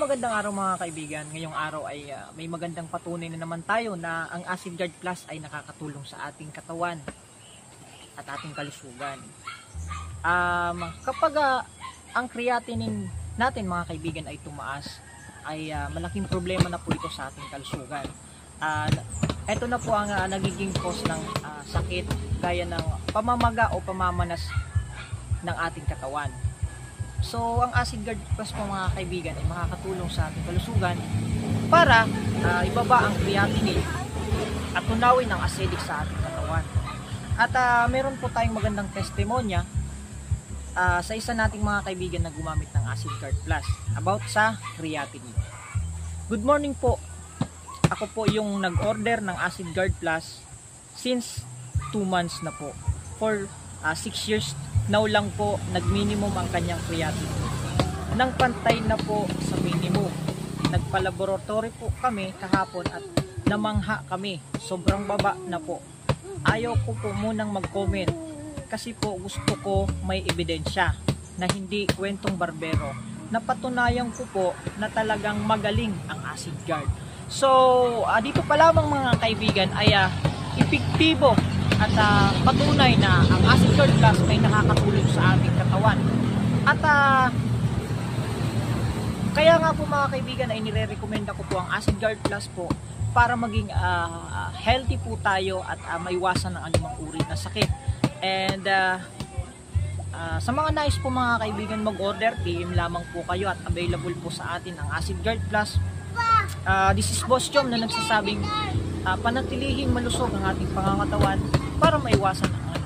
magandang araw mga kaibigan. Ngayong araw ay may magandang patunay na naman tayo na ang Acid Guard Plus ay nakakatulong sa ating katawan at ating kalusugan. Kapag ang creatinine natin mga kaibigan ay tumaas, ay malaking problema na po ito sa ating kalusugan. Ito na po ang nagiging cause ng sakit gaya ng pamamaga o pamamanas ng ating katawan. So, ang Acid Guard Plus po mga kaibigan ay makakatulong sa ating kalusugan para ibaba ang creatinine at tunawin ang acidic sa ating katawan. At meron po tayong magandang testimonya sa isa nating mga kaibigan na gumamit ng Acid Guard Plus about sa creatinine. Good morning po. Ako po yung nag-order ng Acid Guard Plus since 2 months na po. For 6 years now lang po nag-minimum ang kanyang creatinine. Nang pantay na po sa minimum. Nagpa-laboratory po kami kahapon at namangha kami. Sobrang baba na po. Ayaw ko po munang mag-comment kasi po gusto ko may ebidensya na hindi kwentong barbero. Napatunayan ko po na talagang magaling ang Acid Guard. So, dito pa lamang mga kaibigan ay epektibo at patunay na ang Acid Guard Plus may nakakatulong sa ating katawan. At kaya nga po mga kaibigan ay nire-recommenda ko po ang Acid Guard Plus po para maging healthy po tayo at maiwasan ng anumang uri na sakit. And sa mga nais po mga kaibigan mag-order, PM lamang po kayo at available po sa atin ang Acid Guard Plus. This is Boss Chom na nagsasabing panatilihin malusog ang ating pangangatawan para maiwasan ang